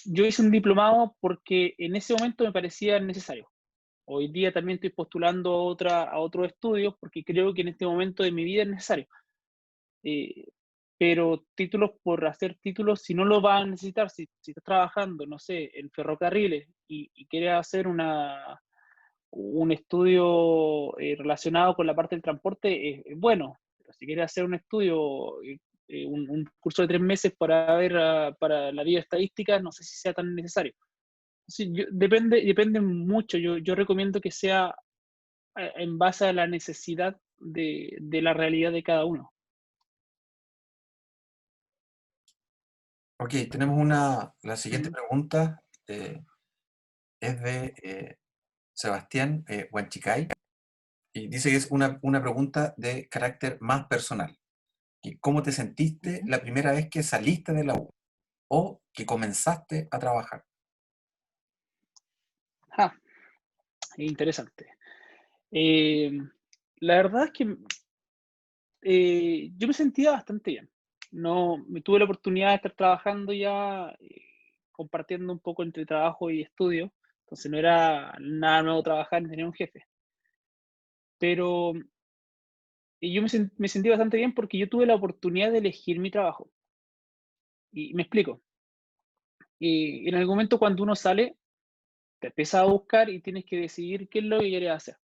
Yo hice un diplomado porque en ese momento me parecía necesario. Hoy día también estoy postulando a otros estudios porque creo que en este momento de mi vida es necesario. Pero títulos por hacer títulos, si no lo vas a necesitar, si estás trabajando, no sé, en ferrocarriles y quieres hacer un estudio relacionado con la parte del transporte, es bueno. Pero si quieres hacer un estudio, un curso de 3 meses para la bioestadística, no sé si sea tan necesario. Sí, depende mucho. Yo recomiendo que sea en base a la necesidad de la realidad de cada uno. Ok, tenemos la siguiente pregunta, es de Sebastián Huanchicay, y dice que es una pregunta de carácter más personal. ¿Cómo te sentiste la primera vez que saliste de la U o que comenzaste a trabajar? Interesante. La verdad es que yo me sentía bastante bien. Me tuve la oportunidad de estar trabajando ya, compartiendo un poco entre trabajo y estudio. Entonces no era nada nuevo trabajar ni tener un jefe. Pero yo me sentí bastante bien porque yo tuve la oportunidad de elegir mi trabajo. Y me explico. En algún momento cuando uno sale, te empiezas a buscar y tienes que decidir qué es lo que quieres hacer.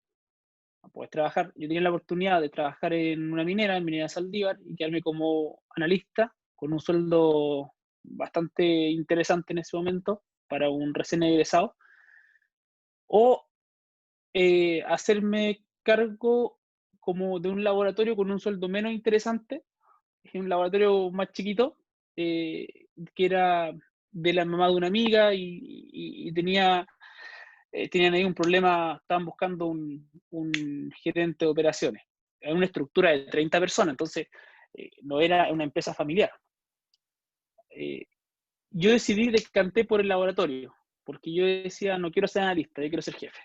Puedes trabajar. Yo tenía la oportunidad de trabajar en una minera, en Minera Saldívar, y quedarme como analista con un sueldo bastante interesante en ese momento para un recién egresado. O hacerme cargo como de un laboratorio con un sueldo menos interesante, un laboratorio más chiquito, que era de la mamá de una amiga y tenían ahí un problema, estaban buscando un gerente de operaciones. Era una estructura de 30 personas, entonces no era una empresa familiar. Yo decanté por el laboratorio, porque yo decía, no quiero ser analista, yo quiero ser jefe.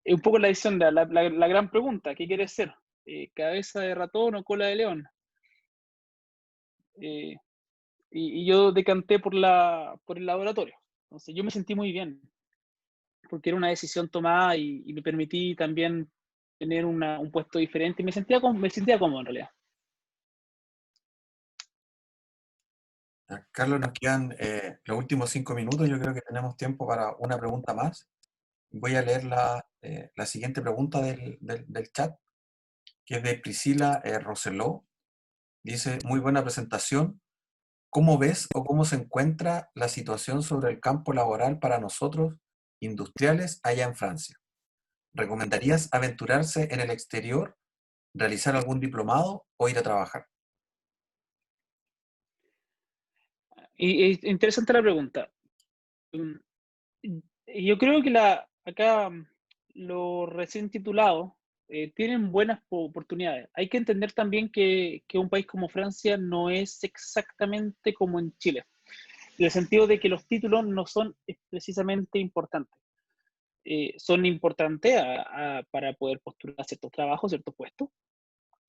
Un poco la decisión de la gran pregunta, ¿qué quieres ser? ¿Cabeza de ratón o cola de león? y yo decanté por el laboratorio. Entonces yo me sentí muy bien, porque era una decisión tomada y me permití también tener un puesto diferente y me sentía cómodo en realidad. Carlos, nos quedan los últimos 5 minutos. Yo creo que tenemos tiempo para una pregunta más. Voy a leer la siguiente pregunta del chat, que es de Priscila Roseló. Dice, muy buena presentación. ¿Cómo ves o cómo se encuentra la situación sobre el campo laboral para nosotros, industriales, allá en Francia? ¿Recomendarías aventurarse en el exterior, realizar algún diplomado o ir a trabajar? Y es interesante la pregunta. Yo creo que acá los recién titulados tienen buenas oportunidades. Hay que entender también que un país como Francia no es exactamente como en Chile, en el sentido de que los títulos no son precisamente importantes. Son importantes para poder postular a ciertos trabajos, ciertos puestos,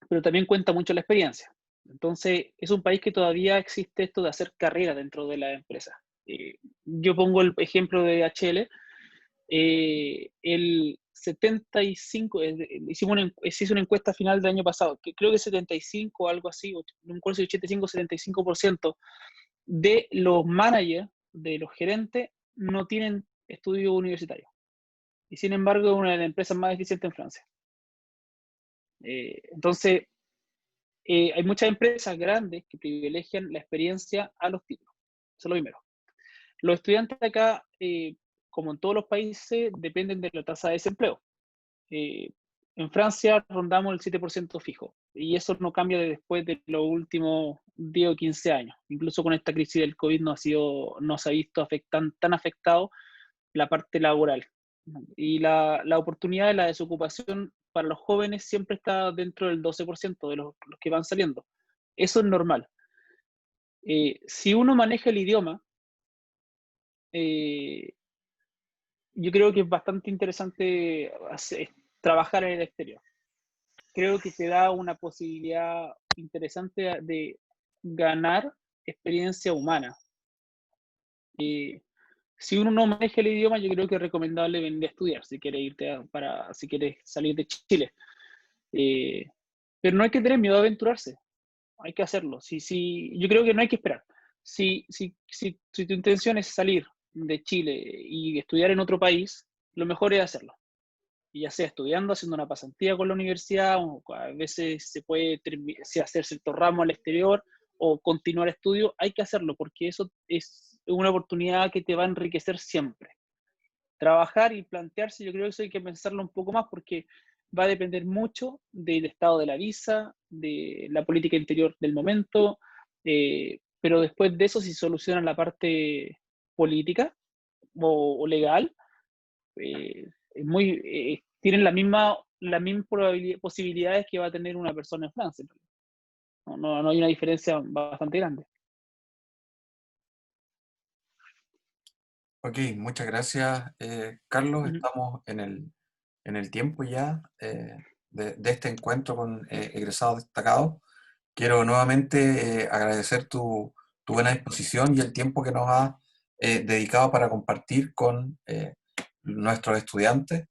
pero también cuenta mucho la experiencia. Entonces, es un país que todavía existe esto de hacer carrera dentro de la empresa. Yo pongo el ejemplo de DHL. El 75, se hizo una encuesta final del año pasado, que creo que 75 o algo así, un curso de 85-75% de los managers, de los gerentes, no tienen estudio universitario. Y sin embargo, es una de las empresas más eficientes en Francia. Entonces, hay muchas empresas grandes que privilegian la experiencia a los títulos. Eso es lo primero. Los estudiantes acá, como en todos los países, dependen de la tasa de desempleo. En Francia rondamos el 7% fijo, y eso no cambia después de los últimos 10 o 15 años. Incluso con esta crisis del COVID no se ha visto tan afectado la parte laboral. Y la oportunidad de la desocupación para los jóvenes siempre está dentro del 12% de los que van saliendo. Eso es normal. Si uno maneja el idioma, yo creo que es bastante interesante trabajar en el exterior. Creo que te da una posibilidad interesante de ganar experiencia humana. Si uno no maneja el idioma, yo creo que es recomendable venir a estudiar si quieres si quieres salir de Chile. Pero no hay que tener miedo a aventurarse, hay que hacerlo. Yo creo que no hay que esperar. Si tu intención es salir de Chile y estudiar en otro país, lo mejor es hacerlo. Y ya sea estudiando, haciendo una pasantía con la universidad, o a veces se puede hacer cierto ramo al exterior o continuar estudio, hay que hacerlo porque eso es una oportunidad que te va a enriquecer siempre. Trabajar y plantearse, yo creo que eso hay que pensarlo un poco más porque va a depender mucho del estado de la visa, de la política interior del momento, pero después de eso, si solucionan la parte política o legal, tienen las mismas posibilidades que va a tener una persona en Francia. No hay una diferencia bastante grande. Ok, muchas gracias, Carlos. Uh-huh. Estamos en el tiempo ya de este encuentro con egresados destacados. Quiero nuevamente agradecer tu buena disposición y el tiempo que nos has dedicado para compartir con nuestros estudiantes.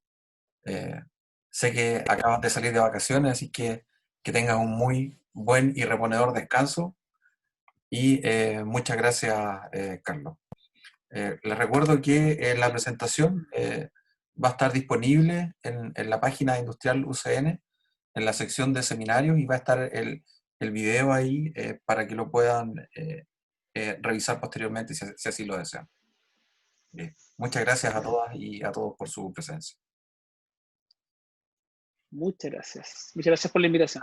Sé que acabas de salir de vacaciones, así que tengas un muy buen y reponedor descanso. Y muchas gracias, Carlos. Les recuerdo que la presentación va a estar disponible en la página Industrial UCN, en la sección de seminarios, y va a estar el video ahí para que lo puedan revisar posteriormente si así lo desean. Muchas gracias a todas y a todos por su presencia. Muchas gracias. Muchas gracias por la invitación.